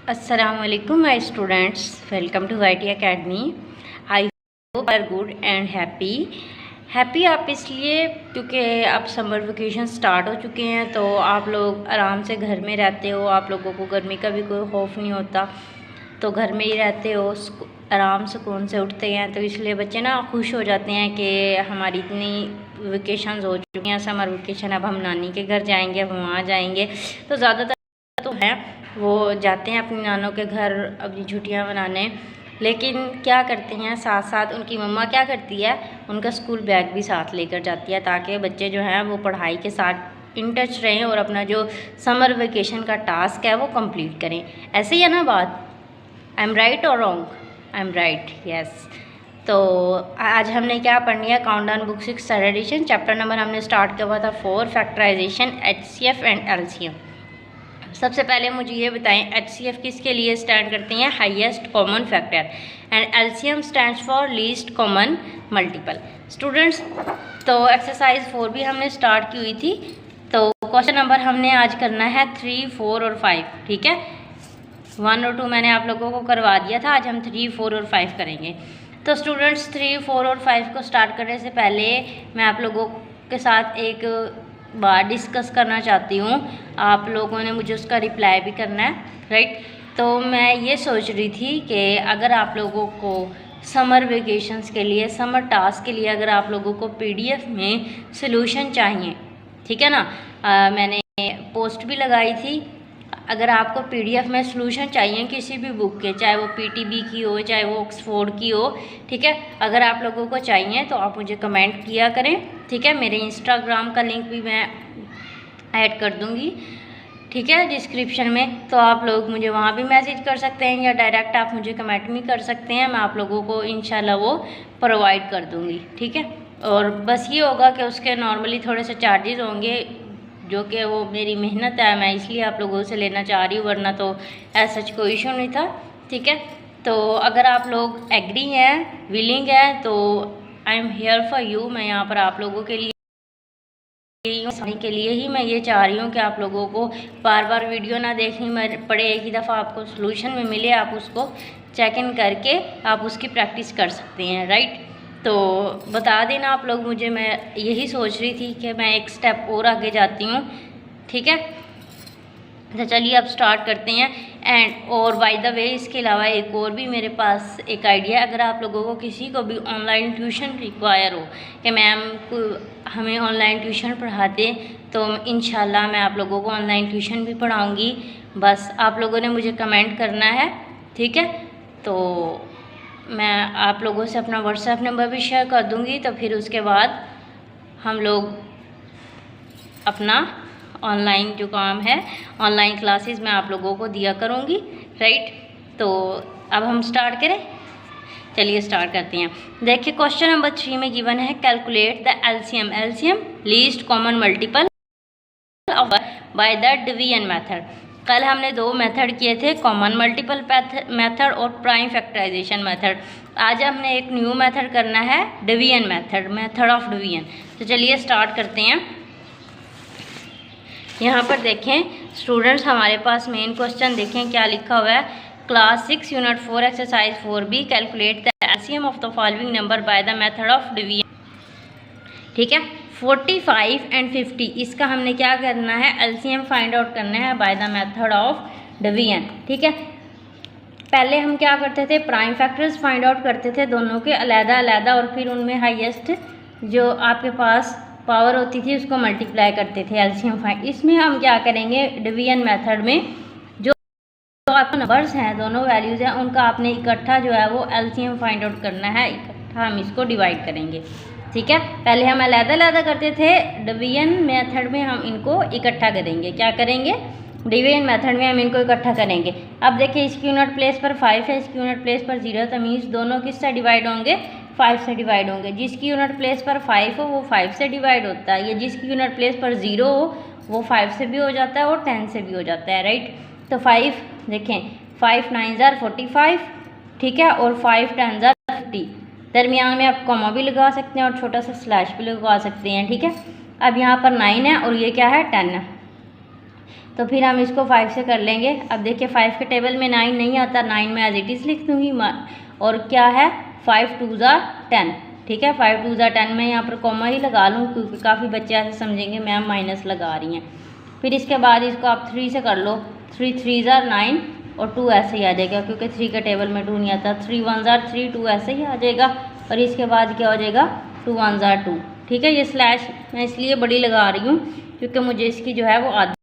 Assalamualaikum my students, welcome to YT Academy। I hope you are good and happy आप इसलिए क्योंकि अब summer vacation start हो चुके हैं, तो आप लोग आराम से घर में रहते हो, आप लोगों को गर्मी का भी कोई खौफ नहीं होता, तो घर में ही रहते हो, आराम सुकून से उठते हैं। तो इसलिए बच्चे ना खुश हो जाते हैं कि हमारी इतनी वेकेशंस हो चुकी हैं, समर वेकेशन, अब हम नानी के घर जाएंगे, अब वहाँ जाएंगे। तो ज़्यादातर तो हैं वो जाते हैं अपनी नानों के घर अपनी छुट्टियां मनाने, लेकिन क्या करते हैं साथ साथ उनकी मम्मा क्या करती है, उनका स्कूल बैग भी साथ लेकर जाती है, ताकि बच्चे जो हैं वो पढ़ाई के साथ इन टच रहें और अपना जो समर वेकेशन का टास्क है वो कंप्लीट करें। ऐसे ही है ना बात? आई एम राइट और wrong? I am right, yes. तो आज हमने क्या पढ़नी है, countdown book 6 third edition, chapter number हमने स्टार्ट किया हुआ था 4, फैक्टराइजेशन, HCF एंड LCM। सबसे पहले मुझे ये बताएं, HCF किसके लिए स्टैंड करते हैं? Highest common factor, and LCM stands for least common multiple. Students, तो एक्सरसाइज 4 भी हमने स्टार्ट की हुई थी, तो क्वेश्चन नंबर हमने आज करना है 3, 4 और 5, ठीक है। 1 और 2 मैंने आप लोगों को करवा दिया था, आज हम 3, 4 और 5 करेंगे। तो स्टूडेंट्स 3, 4 और 5 को स्टार्ट करने से पहले मैं आप लोगों के साथ एक बात डिस्कस करना चाहती हूँ, आप लोगों ने मुझे उसका रिप्लाई भी करना है, राइट। तो मैं ये सोच रही थी कि अगर आप लोगों को समर वेकेशंस के लिए, समर टास्क के लिए अगर आप लोगों को PDF में सॉल्यूशन चाहिए, ठीक है ना, मैंने पोस्ट भी लगाई थी, अगर आपको PDF में सॉल्यूशन चाहिए किसी भी बुक के, चाहे वो PTB की हो, चाहे वो ऑक्सफोर्ड की हो, ठीक है, अगर आप लोगों को चाहिए तो आप मुझे कमेंट किया करें, ठीक है। मेरे इंस्टाग्राम का लिंक भी मैं ऐड कर दूँगी, ठीक है, डिस्क्रिप्शन में, तो आप लोग मुझे वहाँ भी मैसेज कर सकते हैं या डायरेक्ट आप मुझे कमेंट भी कर सकते हैं, मैं आप लोगों को इंशाल्लाह वो प्रोवाइड कर दूँगी, ठीक है। और बस ये होगा कि उसके नॉर्मली थोड़े से चार्जेस होंगे, जो कि वो मेरी मेहनत है, मैं इसलिए आप लोगों से लेना चाह रही हूँ, वरना तो ऐसा कोई इशू नहीं था, ठीक है। तो अगर आप लोग एग्री हैं, विलिंग है, तो I am here for you, मैं यहाँ पर आप लोगों के लिए ही मैं ये चाह रही हूँ कि आप लोगों को बार बार वीडियो ना देखनी पड़े, एक ही दफ़ा आपको सॉल्यूशन में मिले, आप उसको चेक इन करके आप उसकी प्रैक्टिस कर सकते हैं, राइट। तो बता देना आप लोग मुझे, मैं यही सोच रही थी कि मैं एक स्टेप और आगे जाती हूँ, ठीक है। तो चलिए अब स्टार्ट करते हैं। एंड और बाय द वे, इसके अलावा एक और भी मेरे पास एक आइडिया, अगर आप लोगों को किसी को भी ऑनलाइन ट्यूशन रिक्वायर हो कि मैम को हमें ऑनलाइन ट्यूशन पढ़ाते, तो इंशाल्लाह मैं आप लोगों को ऑनलाइन ट्यूशन भी पढ़ाऊँगी, बस आप लोगों ने मुझे कमेंट करना है, ठीक है। तो मैं आप लोगों से अपना व्हाट्सएप नंबर भी शेयर कर दूँगी, तो फिर उसके बाद हम लोग अपना ऑनलाइन जो काम है, ऑनलाइन क्लासेस मैं आप लोगों को दिया करूँगी, राइट। तो अब हम स्टार्ट करें, चलिए स्टार्ट करते हैं। देखिए क्वेश्चन नंबर 3 में गिवन है, calculate the LCM least common multiple by the division method. कल हमने 2 मेथड किए थे, कॉमन मल्टीपल मेथड और प्राइम फैक्टराइजेशन मेथड। आज हमने एक न्यू मेथड करना है, डिवीजन मेथड ऑफ डिवीजन। तो चलिए स्टार्ट करते हैं। यहाँ पर देखें स्टूडेंट्स, हमारे पास मेन क्वेश्चन देखें क्या लिखा हुआ है, class 6 unit 4 exercise 4B, calculate the LCM of the following number by the method of division, ठीक है। 45 एंड 50, इसका हमने क्या करना है, LCM फाइंड आउट करना है by the method of division, ठीक है। पहले हम क्या करते थे, प्राइम फैक्टर्स फाइंड आउट करते थे दोनों के अलग-अलग, और फिर उनमें हाईएस्ट जो आपके पास पावर होती थी उसको मल्टीप्लाई करते थे, LCM फाइंड। इसमें हम क्या करेंगे, डिवीजन मेथड में जो आपके नंबर्स हैं, दोनों वैल्यूज़ हैं, उनका आपने इकट्ठा जो है वो LCM फाइंड आउट करना है, इकट्ठा हम इसको डिवाइड करेंगे, ठीक है। पहले हम अलग-अलग करते थे, डिवीजन मेथड में हम इनको इकट्ठा करेंगे, क्या करेंगे, डिवीजन मेथड में हम इनको इकट्ठा करेंगे। अब देखिए इसकी यूनिट प्लेस पर 5 है, इसकी यूनिट प्लेस पर 0, तो मीन्स दोनों किससे डिवाइड होंगे, 5 से डिवाइड होंगे। जिसकी यूनिट प्लेस पर 5 हो वो 5 से डिवाइड होता है, या जिसकी यूनिट प्लेस पर 0 हो वो 5 से भी हो जाता है और 10 से भी हो जाता है, राइट। तो 5 देखें, 5 9 जार 45, ठीक है, और 5 10 जार 50, दरमियान में आप कॉमा भी लगा सकते हैं और छोटा सा स्लैश भी लगा सकते हैं, ठीक है। अब यहाँ पर 9 है और ये क्या है, 10 है। तो फिर हम इसको 5 से कर लेंगे। अब देखिए 5 के टेबल में 9 नहीं आता, 9 में एज इट इज़ लिख दूँगी। और क्या है 5 2 10, ठीक है। 5 2 10 में यहाँ पर कॉमा ही लगा लूँ क्योंकि काफ़ी बच्चे ऐसे समझेंगे मैम माइनस लगा रही हैं। फिर इसके बाद इसको आप 3 से कर लो, 3 3 9 और 2 ऐसे ही आ जाएगा क्योंकि 3 के टेबल में 2 नहीं आता। 3 1 3 2 ऐसे ही आ जाएगा। और इसके बाद क्या हो जाएगा 2 1 2, ठीक है। ये स्लैश मैं इसलिए बड़ी लगा रही हूँ क्योंकि मुझे इसकी जो है वो आदत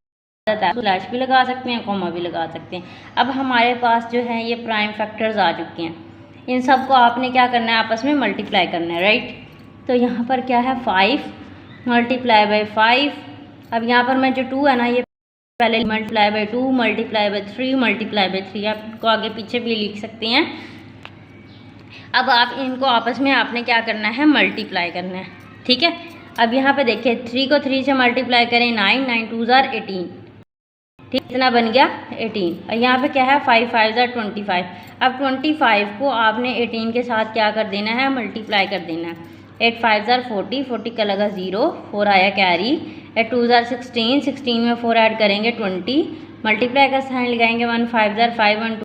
है। स्लैश भी लगा सकते हैं, कॉमा भी लगा सकते हैं। अब हमारे पास जो है ये प्राइम फैक्टर्स आ चुके हैं। इन सब को आपने क्या करना है, आपस में मल्टीप्लाई करना है, राइट। तो यहाँ पर क्या है 5 मल्टीप्लाई बाई 5। अब यहाँ पर मैं जो 2 है ना, ये पहले multiply by 2 multiply by 3 multiply by 3, आप इनको आगे पीछे भी लिख सकते हैं। अब आप इनको आपस में आपने क्या करना है, मल्टीप्लाई करना है, ठीक है। अब यहाँ पे देखिए 3 को 3 से मल्टीप्लाई करें 9 9 2 18, ठीक, कितना बन गया 18। और यहाँ पे क्या है 5 5 25। अब 25 को आपने 18 के साथ क्या कर देना है, मल्टीप्लाई कर देना है। 8 5 40, 40 का लगा 0, 4 आया कैरी। 8 2 16, 16 में 4 ऐड करेंगे 20, मल्टीप्लाई का साइन लगाएंगे। 1 5 5 1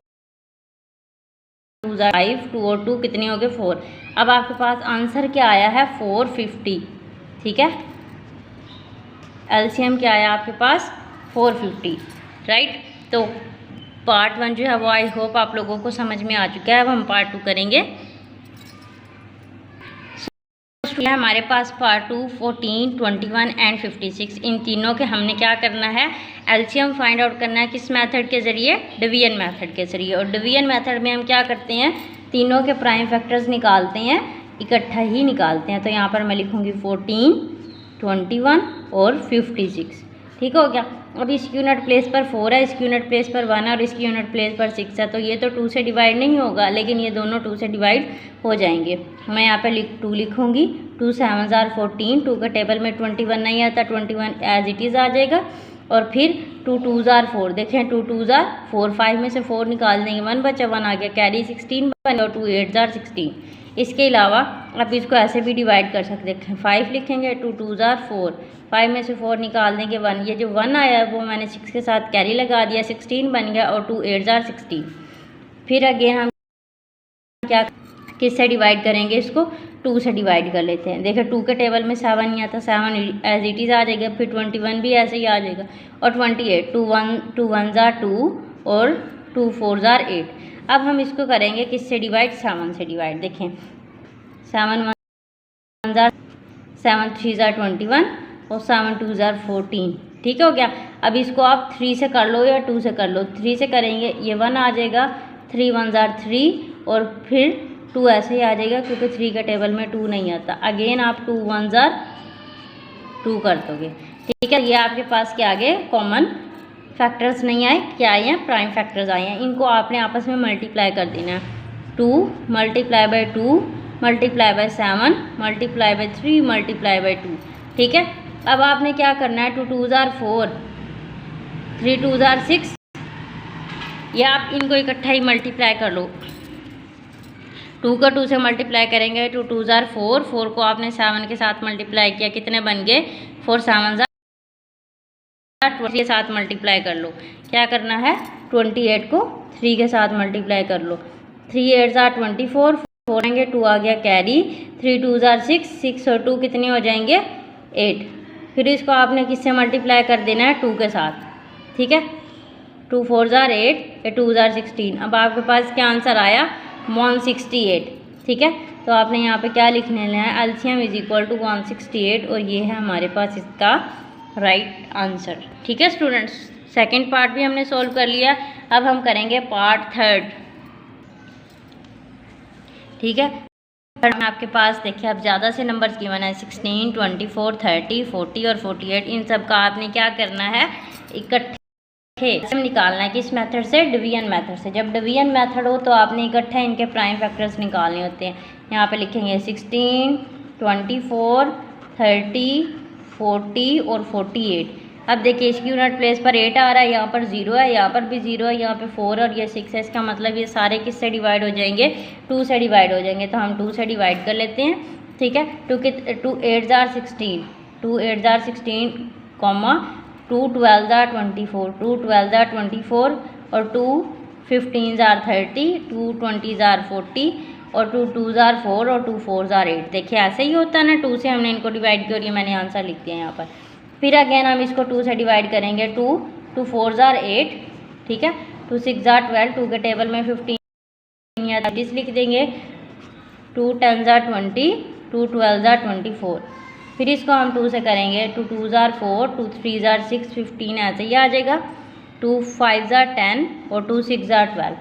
2 5, 2 और 2 कितने हो गए 4। अब आपके पास आंसर क्या आया है 450, ठीक है। एलसीएम क्या आया आपके पास 450, राइट। तो पार्ट 1 जो है वो आई होप आप लोगों को समझ में आ चुका है। अब हम पार्ट 2 करेंगे। हमारे पास पार्ट 2 14 21 एंड 56, इन तीनों के हमने क्या करना है, एलसीएम फाइंड आउट करना है। किस मेथड के ज़रिए, डिवीजन मेथड के ज़रिए। और डिवीजन मेथड में हम क्या करते हैं, तीनों के प्राइम फैक्टर्स निकालते हैं, इकट्ठा ही निकालते हैं। तो यहाँ पर मैं लिखूँगी 14 21 और 56, ठीक हो गया। अब इसकी यूनिट प्लेस पर 4 है, इसकी यूनिट प्लेस पर 1 है और इसकी यूनिट प्लेस पर 6 है। तो ये तो 2 से डिवाइड नहीं होगा, लेकिन ये दोनों 2 से डिवाइड हो जाएंगे। मैं यहाँ पे 2 लिखूँगी। 2 7 14, 2 का टेबल में 21 नहीं आता, 21 एज इट इज़ आ जाएगा। और फिर 2 2 4, देखें 2 2 4, 5 में से 4 निकाल देंगे, 1 बचा, 1 आ गया कैरी, 16 बने और 2 8 16। इसके अलावा आप इसको ऐसे भी डिवाइड कर सकते हैं, 5 लिखेंगे, 2 2 4, 5 में से 4 निकाल देंगे 1, ये जो 1 आया वो मैंने 6 के साथ कैरी लगा दिया, 16 बन गया और 2 8 16। फिर अगेन हम क्या किससे डिवाइड करेंगे, इसको 2 से डिवाइड कर लेते हैं। देखिए 2 के टेबल में 7 नहीं आता, 7 एज इट इज़ आ जाएगा। फिर 21 भी ऐसे ही आ जाएगा और 28, 2 1 2 और 2 4 8। अब हम इसको करेंगे किससे डिवाइड, 7 से डिवाइड। देखें 7 1 7 3 21 और 7 2 14, ठीक हो गया। अब इसको आप 3 से कर लो या 2 से कर लो। 3 से करेंगे ये 1 आ जाएगा, 3 1 3 और फिर 2 ऐसे ही आ जाएगा क्योंकि 3 के टेबल में 2 नहीं आता। अगेन आप 2 1 2 कर दोगे, ठीक है। ये आपके पास क्या आ गए, कॉमन फैक्टर्स नहीं आए, क्या आए हैं, प्राइम फैक्टर्स आए हैं। इनको आपने आपस में मल्टीप्लाई कर देना है। 2 multiply by 2 multiply by 7 multiply by 3 multiply by 2, ठीक है। अब आपने क्या करना है, 2 2 4, 3 2 6, या आप इनको इकट्ठा ही मल्टीप्लाई कर लो। 2 को 2 से मल्टीप्लाई करेंगे, 2 2 4, 4 को आपने 7 के साथ मल्टीप्लाई किया, कितने बन गए 4 7 20 के साथ मल्टीप्लाई कर लो। क्या करना है, 28 को 3 के साथ मल्टीप्लाई कर लो। 3 8 24, 4 आएंगे, 2 आ गया कैरी, 3 2 6, 6 और 2 कितने हो जाएंगे 8। फिर इसको आपने किससे मल्टीप्लाई कर देना है, 2 के साथ, ठीक है। 2 4 8, 2 16। अब आपके पास क्या आंसर आया 168, ठीक है। तो आपने यहाँ पे क्या लिख लेना है, एलसीएम इज इक्वल टू 168 और ये है हमारे पास इसका राइट आंसर, ठीक है स्टूडेंट्स। सेकंड पार्ट भी हमने सॉल्व कर लिया। अब हम करेंगे पार्ट 3, ठीक है। आपके पास देखिए अब ज़्यादा से नंबर्स गिवन है, 16 24 30 40 और 48। इन सब का आपने क्या करना है, इकट्ठे निकालना है। किस मेथड से, डिवीजन मेथड से। जब डिवीजन मेथड हो तो आपने इकट्ठे इनके प्राइम फैक्टर्स निकालने होते हैं। यहाँ पे लिखेंगे 16 24 30 40 और 48। अब देखिए इसकी यूनिट प्लेस पर 8 आ रहा है, यहाँ पर 0 है, यहाँ पर भी 0 है, यहाँ पे 4 और ये 6 है। इसका मतलब ये सारे किससे डिवाइड हो जाएंगे, 2 से डिवाइड हो जाएंगे। तो हम 2 से डिवाइड कर लेते हैं, ठीक है। 2 8 16, 2 8 16 कॉमा 2 12 ज़ार 24, 2 12 ज़ार 24 और 2 15 ज़ार 30, 2 20 ज़ार 40 और 2 2 ज़ार 4 और 2 4 ज़ार 8। देखिए ऐसे ही होता है ना, 2 से हमने इनको डिवाइड किया और ये मैंने आंसर लिख दिया यहाँ पर। फिर अगेन हम इसको 2 से डिवाइड करेंगे, 2 4 ज़ार 8, ठीक है, 2 6 ज़ार 12, 2 के टेबल में 15 या 30 लिख देंगे, 2 10 ज़ार 20, 2 12 ज़ार 24। फिर इसको हम 2 से करेंगे, 2 2 ज़ार 4, 2 3 ज़ार 6, 15 ऐसे ही आ जाएगा, 2 5 ज़ार 10 और 2 6 ज़ार 12,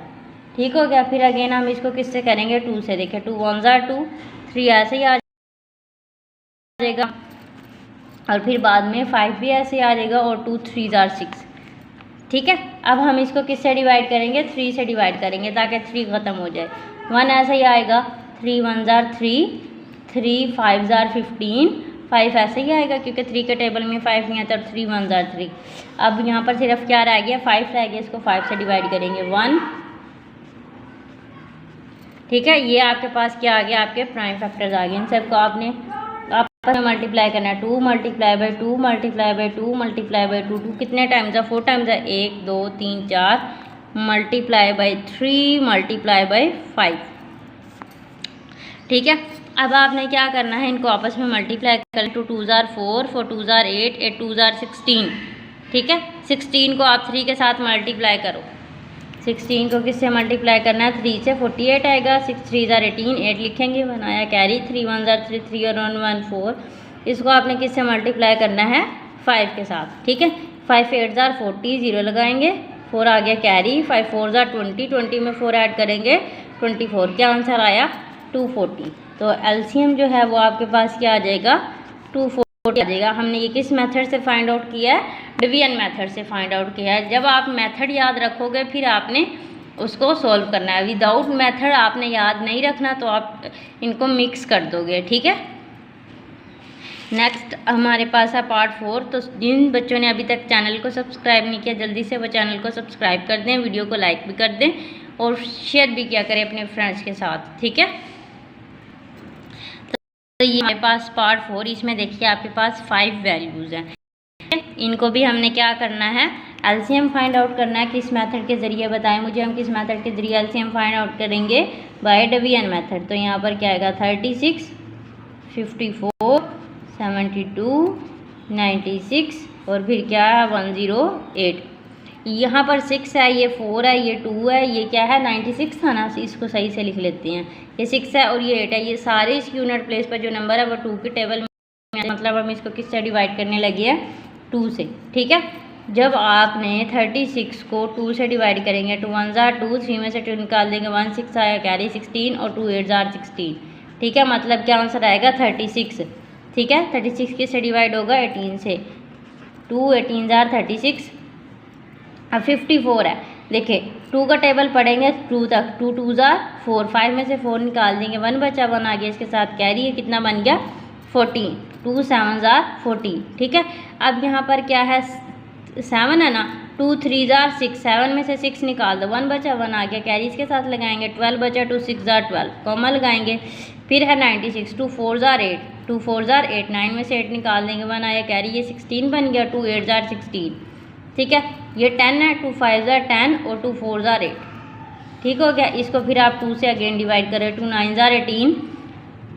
ठीक हो गया। फिर अगेन हम इसको किससे करेंगे, 2 से। देखिए 2 1 ज़ार 2, 3 ऐसे ही आ जाएगा और फिर बाद में 5 भी ऐसे आ जाएगा और 2 3 ज़ार 6, ठीक है। अब हम इसको किससे डिवाइड करेंगे, 3 से डिवाइड करेंगे ताकि 3 ख़त्म हो जाए। 1 ऐसे ही आएगा, 3 1 ज़ार 3, 3 5 ज़ार 15, 5 ऐसे ही आएगा क्योंकि 3 के टेबल में 5 नहीं आता, 3 1 ज़ार 3। अब यहाँ पर सिर्फ क्या रह गया, 5 रह गया, इसको 5 से डिवाइड करेंगे, 1, ठीक है। ये आपके पास क्या आ गया, आपके प्राइम फैक्टर्स आ गए। इन सबको आपने आपस में मल्टीप्लाई करना है, 2 multiply by 2 multiply by 2 multiply by 2, 2 कितने टाइम्स है, 4 टाइम्स है, 1 2 3 4, मल्टीप्लाई बाई 3 मल्टीप्लाई बाई 5, ठीक है। अब आपने क्या करना है, इनको आपस में मल्टीप्लाई कर, 2 2 ज़ार 4, 4 2 ज़ार 8, 8 2 ज़ार 16, ठीक है। 16 को आप 3 के साथ मल्टीप्लाई करो, 16 को किससे मल्टीप्लाई करना है, 3 से, 48 आएगा, 6 3 ज़ार 18, 8 लिखेंगे, बनाया कैरी, 3 1 ज़ार 3, 3 और 1 1 4। इसको आपने किससे मल्टीप्लाई करना है, 5 के साथ, ठीक है। 5 8 ज़ार 40, 0 लगाएंगे, 4 आ गया कैरी, 5 4 ज़ार 20, 20 में 4 ऐड करेंगे 24, क्या आंसर आया, 240। तो एलसीएम जो है वो आपके पास क्या आ जाएगा, 240 आ जाएगा। हमने ये किस मेथड से फाइंड आउट किया है, डिवीजन मेथड से फाइंड आउट किया है। जब आप मेथड याद रखोगे फिर आपने उसको सॉल्व करना है, विदाउट मेथड आपने याद नहीं रखना तो आप इनको मिक्स कर दोगे, ठीक है। नेक्स्ट हमारे पास है पार्ट 4। तो जिन बच्चों ने अभी तक चैनल को सब्सक्राइब नहीं किया जल्दी से वो चैनल को सब्सक्राइब कर दें, वीडियो को लाइक भी कर दें और शेयर भी किया करें अपने फ्रेंड्स के साथ, ठीक है। तो ये हमारे पास पार्ट 4, इसमें देखिए आपके पास 5 वैल्यूज़ हैं, इनको भी हमने क्या करना है, एलसीएम फाइंड आउट करना है। किस मेथड के ज़रिए बताएं मुझे, हम किस मेथड के ज़रिए एलसीएम फाइंड आउट करेंगे, बाय डिवीजन मेथड। तो यहाँ पर क्या आएगा, 36 54 72 96 और फिर क्या है 108। यहाँ पर 6 है, ये 4 है, ये 2 है, ये क्या है 96 था ना, इसको सही से लिख लेते हैं, ये 6 है और ये 8 है। ये सारे इस यूनिट प्लेस पर जो नंबर है वो 2 के टेबल में, मतलब हम इसको किससे डिवाइड करने लगे हैं, 2 से, ठीक है। जब आपने 36 को 2 से डिवाइड करेंगे, 2 1 ज़ार 2, 3 में से 2 निकाल देंगे, 1 6 आया कैरी 16 और 2 8 ज़ार 16, ठीक है। मतलब क्या आंसर आएगा 36, ठीक है। 36 किससे डिवाइड होगा, 18 से, 2 18 ज़ार 36। अब 54 है, देखिए 2 का टेबल पढ़ेंगे 2 तक, 2 2 ज़ार 4, 5 में से 4 निकाल देंगे, 1 बचा, 1 आ गया, इसके साथ कैरी है, कितना बन गया 14, 2 7 ज़ार 40, ठीक है। अब यहाँ पर क्या है 7 है ना, 2 3 ज़ार 6, 7 में से 6 निकाल दो, 1 बचा, 1 आ गया कैरी, इसके साथ लगाएंगे, 12 बचा, 2 6 ज़ार 12 कॉमा लगाएंगे, फिर है 96, 2 4 ज़ार 8, 2 4 ज़ार 8, 9 में से 8 निकाल देंगे, 1 आया कैरी, ये 16 बन गया, 2 8 ज़ार 16, ठीक है। ये 10 है, 2 5 ज़ार 10 और 2 4 ज़ार 8, ठीक हो गया। इसको फिर आप 2 से अगेन डिवाइड करें, 2 9 ज़ार 18,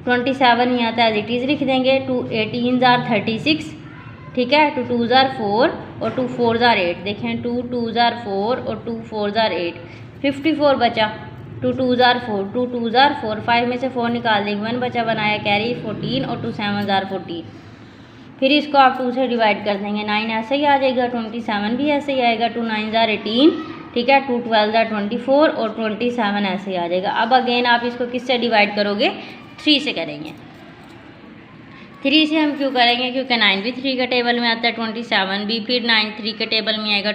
27 नहीं आता एज इट इज़ लिख देंगे, 2 18 ज़ार 36, ठीक है, 2 2 ज़ार 4 और 2 4 ज़ार 8, देखें 2 2 ज़ार 4 और 2 4 ज़ार 8, 54 बचा, 2 2 ज़ार 4, 2 2 ज़ार 4, 5 में से 4 निकाल देंगे, 1 बचा, बनाया कैरी 14 और 2 7 ज़ार 14। फिर इसको आप 2 से डिवाइड कर देंगे, 9 ऐसे ही आ जाएगा, 27 भी ऐसे ही आएगा, 2 9 ज़ार 18, ठीक है, 2 12 ज़ार 24 और 27 ऐसे ही आ जाएगा। अब अगेन आप इसको किससे डिवाइड करोगे, 3 से करेंगे। 3 से हम क्यों करेंगे, क्योंकि 9 भी 3 के टेबल में आता है, 27 भी, फिर 9 3 के टेबल में आएगा,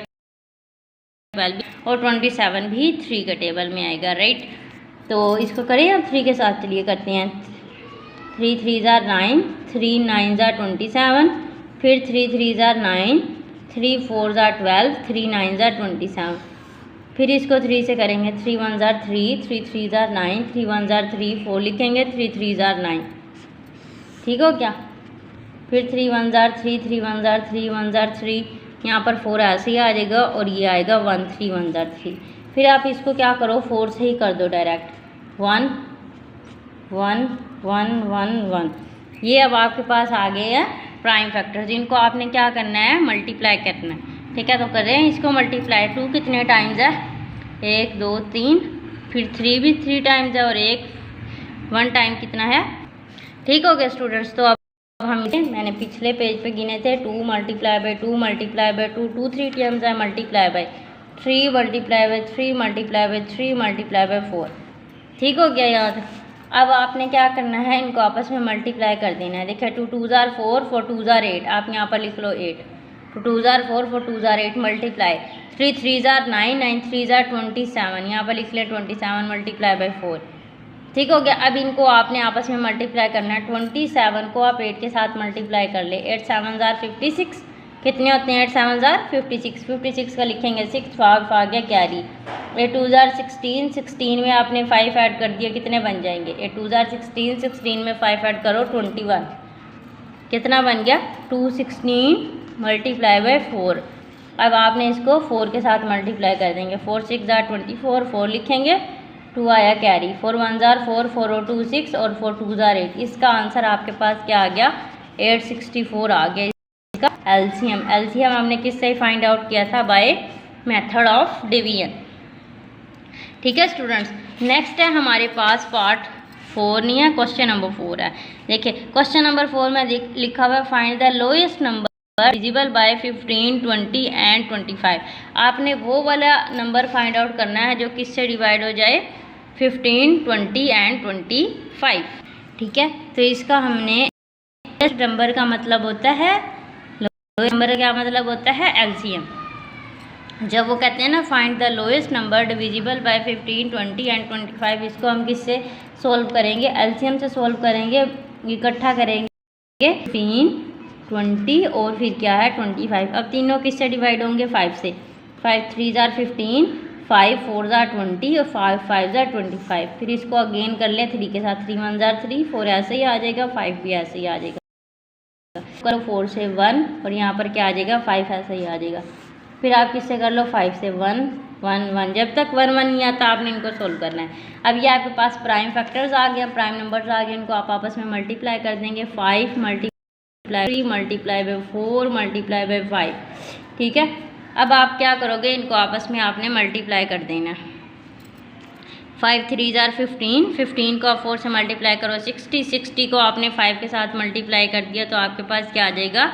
12 भी और 27 भी 3 के टेबल में आएगा, राइट। तो इसको करें अब 3 के साथ, चलिए करते हैं। 3 3 ज़ार 9, 3 9 ज़ार 27, फिर 3 3 ज़ार 9, 3 4 ज़ार 12, 3 9 ज़ार 27, फिर इसको 3 से करेंगे, 3 1 ज़ार 3, 3 3 ज़ार 9, 3 1 ज़ार 3, 4 लिखेंगे, 3 3 ज़ार 9, ठीक हो क्या। फिर 3 1 ज़ार 3, 3 1 ज़ार 3, 1 ज़ार 3, यहाँ पर 4 ऐसे ही आ जाएगा और ये आएगा 1 3 1 ज़ा 3। फिर आप इसको क्या करो, 4 से ही कर दो डायरेक्ट, 1 1 1 1 1। ये अब आपके पास आ गए हैं प्राइम फैक्टर्स, इनको आपने क्या करना है, मल्टीप्लाई करना है। ठीक है, तो करें इसको मल्टीप्लाई। 2 कितने टाइम्स है, 1 2 3, फिर 3 भी 3 टाइम्स है और 1 टाइम कितना है। ठीक हो गया स्टूडेंट्स। तो अब हम मैंने पिछले पेज पे गिने थे 2 multiply by 2 multiply by 2, 2 3 times है, multiply by 3 multiply by 3 multiply by 3 multiply by 4। ठीक हो गया याद। अब आपने क्या करना है, इनको आपस में मल्टीप्लाई कर देना है। देखिए 2 2 ज़ार 4, 4 2 ज़ार 8, आप यहाँ पर लिख लो 8, 2 2 ज़ार 4, 4 2 ज़ार 8 मल्टीप्लाई 3 3 ज़ार 9, 9 3 ज़ार 27, यहाँ पर लिख ले 27 मल्टीप्लाई बाई 4। ठीक हो गया। अब इनको आपने आपस में मल्टीप्लाई करना है। 27 को आप 8 के साथ मल्टीप्लाई कर ले, 8 7 ज़ार 56, कितने होते हैं 8 7 ज़ार 56, 56 का लिखेंगे 6, 5 आ गया कैरी। 8 2 ज़ार 16, 16 में आपने 5 ऐड कर दिया, कितने बन जाएंगे, 8 2 ज़ार 16, 16 में 5 ऐड करो 21, कितना बन गया 216 मल्टीप्लाई बाई 4। अब आपने इसको 4 के साथ मल्टीप्लाई कर देंगे, 4 6 ज़ार 24, 4 लिखेंगे, 2 आया कैरी, 4 1 ज़ार 4, 4 और 2 6 और 4 2 ज़ार 8। इसका आंसर आपके पास क्या आ गया, 864 आ गया। इसका एलसीएम, एलसीएम हमने किससे फाइंड आउट किया था, बाय मेथड ऑफ डिवीजन। ठीक है स्टूडेंट्स। नेक्स्ट है हमारे पास पार्ट 4 नहीं है, क्वेश्चन नंबर 4 है। देखिए क्वेश्चन नंबर 4 में लिखा हुआ है find the lowest number divisible by 15 20 and 25। आपने वो वाला नंबर फाइंड आउट करना है जो किससे डिवाइड हो जाए, 15 20 एंड 25। ठीक है, तो इसका हमने नंबर का मतलब होता है, नंबर का क्या मतलब होता है, एलसीएम। जब वो कहते हैं ना find the lowest number divisible by 15 20 and 25, इसको हम किससे सोल्व करेंगे, एलसीएम से सोल्व करेंगे, इकट्ठा करेंगे 15 20 और फिर क्या है 25। अब तीनों किससे डिवाइड होंगे, 5 से, 5 3 ज़ार 15, 5 4 ज़ार 20 और 5 5 ज़ार 25। फिर इसको अगेन कर लें 3 के साथ, 3 1 ज़ार 3, 4 ऐसे ही आ जाएगा, 5 भी ऐसे ही आ जाएगा। करो 4 से 1 और यहाँ पर क्या आ जाएगा 5 ऐसे ही आ जाएगा। फिर आप किससे कर लो, 5 से 1 1 1, जब तक 1 1 नहीं आता आपने इनको सोल्व करना है। अब ये आपके पास प्राइम फैक्टर्स आ गया, प्राइम नंबर्स आ गए, इनको आप आपस में मल्टीप्लाई कर देंगे, 5 multiply 3 multiply by 4 multiply by 5। ठीक है, अब आप क्या करोगे, इनको आपस में आपने मल्टीप्लाई कर देना है। 5 3 ज़ार 15, 15 को आप 4 से मल्टीप्लाई करो 60, 60 को आपने 5 के साथ मल्टीप्लाई कर दिया, तो आपके पास क्या आ जाएगा,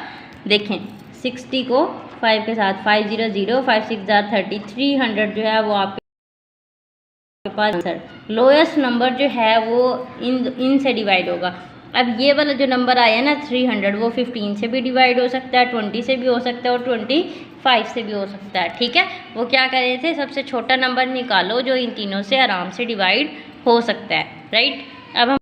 देखें 60 को 5 के साथ 5 0 0, 5 6 ज़ार 30, 300 जो है वो आपके पास आंसर। लोएस्ट नंबर जो है वो इन से डिवाइड होगा। अब ये वाला जो नंबर आया ना 300, वो 15 से भी डिवाइड हो सकता है, 20 से भी हो सकता है और 25 से भी हो सकता है। ठीक है, वो क्या कर रहे थे, सबसे छोटा नंबर निकालो जो इन तीनों से आराम से डिवाइड हो सकता है, राइट। अब हम